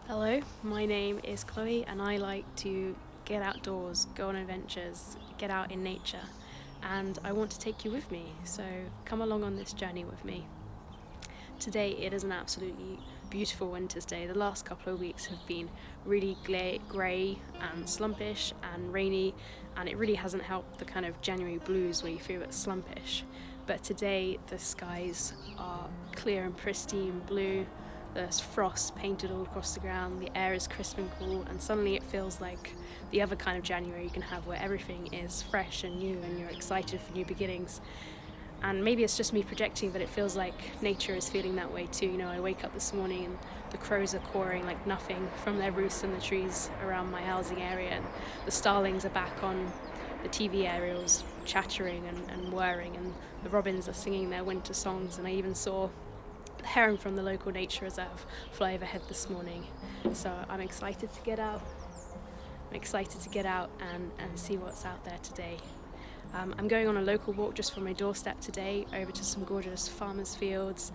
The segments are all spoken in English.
Hello, my name is Chloe and I like to get outdoors, go on adventures, get out in nature, and I want to take you with me, so come along on this journey with me. Today it is an absolutely beautiful winter's day. The last couple of weeks have been really grey and slumpish and rainy, and it really hasn't helped the kind of January blues where you feel a bit slumpish. But today the skies are clear and pristine blue. There's frost painted all across the ground, the air is crisp and cool, and suddenly it feels like the other kind of January you can have where everything is fresh and new and you're excited for new beginnings. And maybe it's just me projecting, but it feels like nature is feeling that way too. You know, I wake up this morning and the crows are cawing like nothing from their roosts in the trees around my housing area, and the starlings are back on the TV aerials chattering and whirring, and the robins are singing their winter songs, and I even saw the heron from the local nature reserve fly overhead this morning. So I'm excited to get out. And see what's out there today. I'm going on a local walk just from my doorstep today over to some gorgeous farmers' fields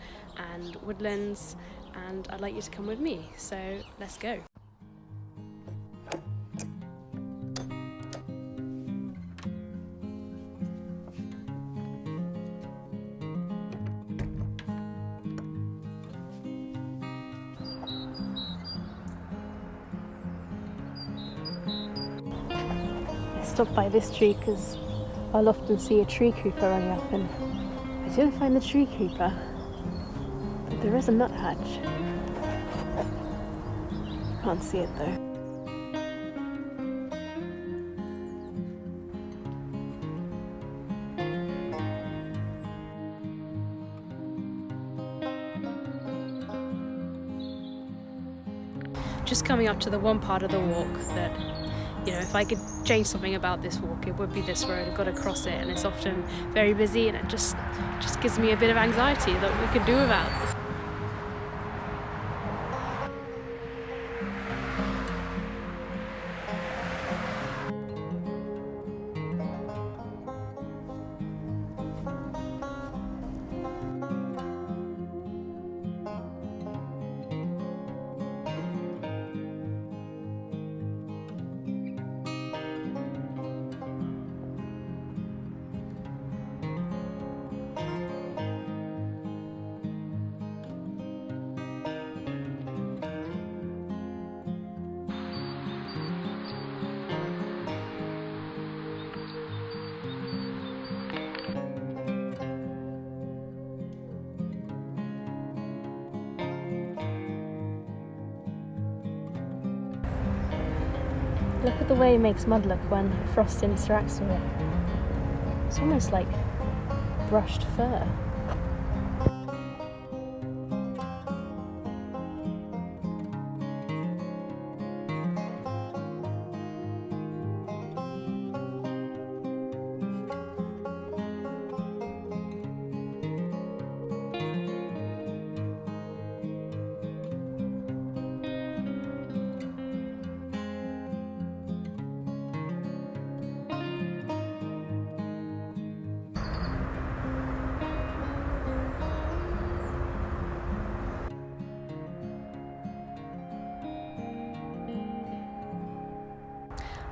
and woodlands, and I'd like you to come with me, so let's go. I stopped by this tree because I'll often see a tree creeper running up, and I didn't find the tree creeper, but there is a nuthatch. Can't see it though. Just coming up to the one part of the walk that, you know, if I could change something about this walk, it would be this road. I've got to cross it, and it's often very busy, and it just gives me a bit of anxiety that we could do without. Look at the way it makes mud look when frost interacts with it. It's almost like brushed fur.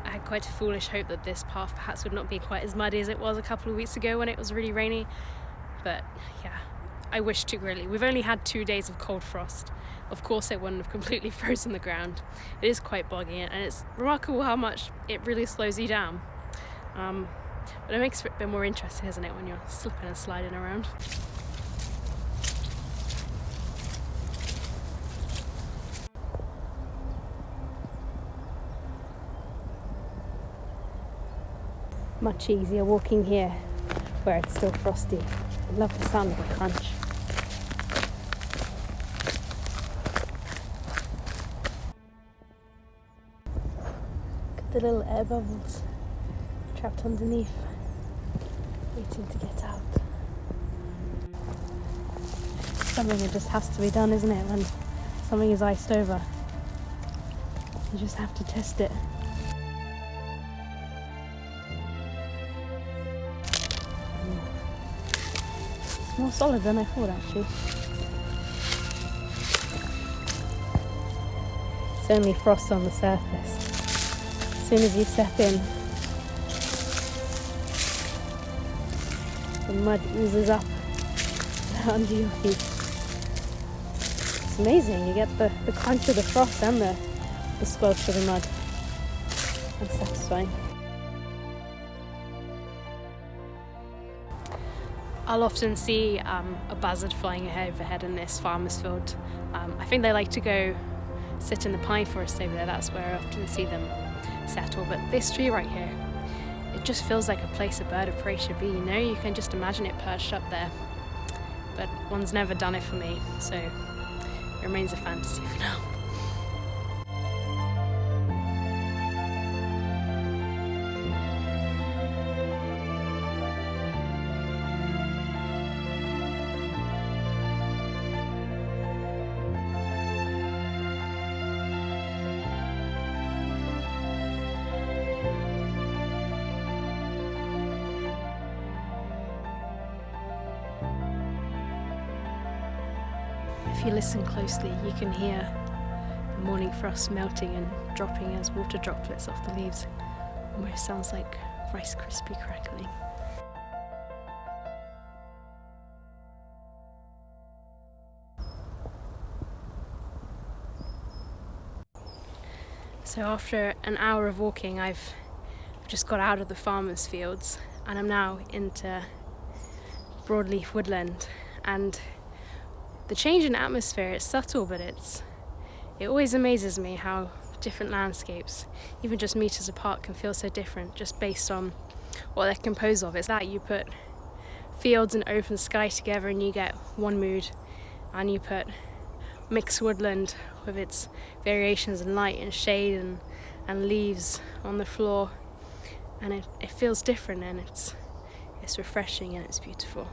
I had quite a foolish hope that this path perhaps would not be quite as muddy as it was a couple of weeks ago when it was really rainy, but yeah, I wish too greatly. We've only had 2 days of cold frost. Of course it wouldn't have completely frozen the ground. It is quite boggy, and it's remarkable how much it really slows you down. But it makes it a bit more interesting, isn't it, when you're slipping and sliding around. Much easier walking here where it's still frosty. I love the sound of the crunch. Look at the little air bubbles trapped underneath, waiting to get out. Something that just has to be done, isn't it? When something is iced over, you just have to test it. It's more solid than I thought, actually. It's only frost on the surface. As soon as you step in, the mud oozes up under your feet. It's amazing, you get the crunch of the frost and the squelch of the mud. It's satisfying. I'll often see a buzzard flying overhead in this farmer's field. I think they like to go sit in the pine forest over there. That's where I often see them settle. But this tree right here, it just feels like a place a bird of prey should be, you know? You can just imagine it perched up there. But one's never done it for me, so it remains a fantasy for now. If you listen closely, you can hear the morning frost melting and dropping as water droplets off the leaves. Almost sounds like Rice Krispie crackling. So after an hour of walking, I've just got out of the farmer's fields and I'm now into broadleaf woodland. And the change in atmosphere, it's subtle, but it always amazes me how different landscapes, even just meters apart, can feel so different just based on what they're composed of. It's that you put fields and open sky together and you get one mood, and you put mixed woodland with its variations in light and shade and leaves on the floor, and it feels different, and it's refreshing and it's beautiful.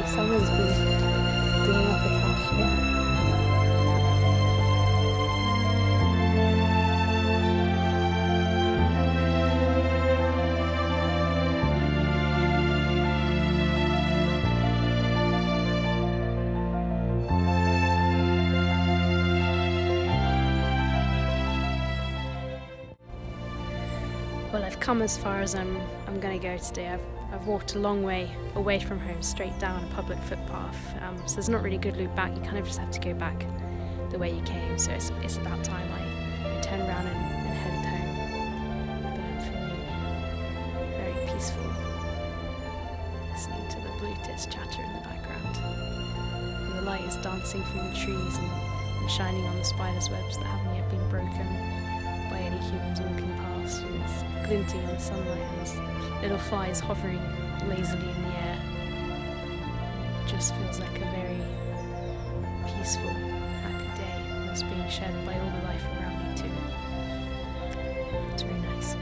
Someone's been digging up the cache here. Well, I've come as far as I'm going to go today. I've walked a long way away from home, straight down a public footpath. So there's not really good loop back. You kind of just have to go back the way you came. So it's about time I turn around and headed home. But I'm feeling very peaceful, listening to the blue tits chatter in the background. And the light is dancing through the trees and shining on the spider's webs that haven't yet been broken by any humans walking past. And it's glinting in the sunlight, and there's little flies hovering lazily in the air. It just feels like a very peaceful, happy day that's being shared by all the life around me too. It's very nice.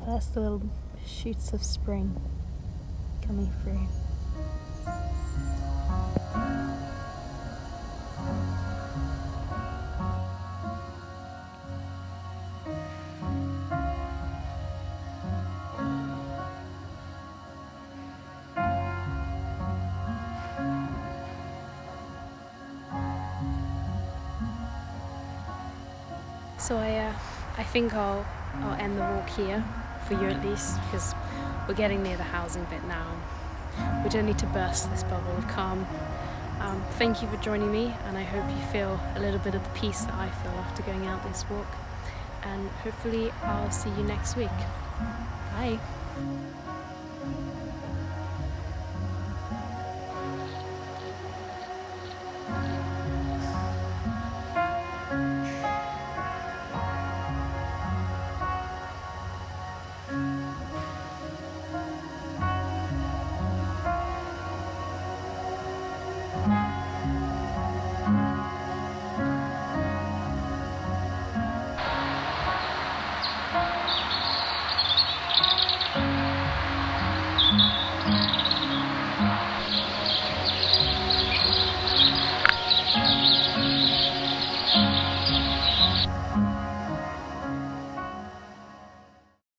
First little shoots of spring coming through. So I think I'll I'll end the walk here, for you at least, because we're getting near the housing bit now. We don't need to burst this bubble of calm. Thank you for joining me, and I hope you feel a little bit of the peace that I feel after going out this walk. And hopefully I'll see you next week. Bye.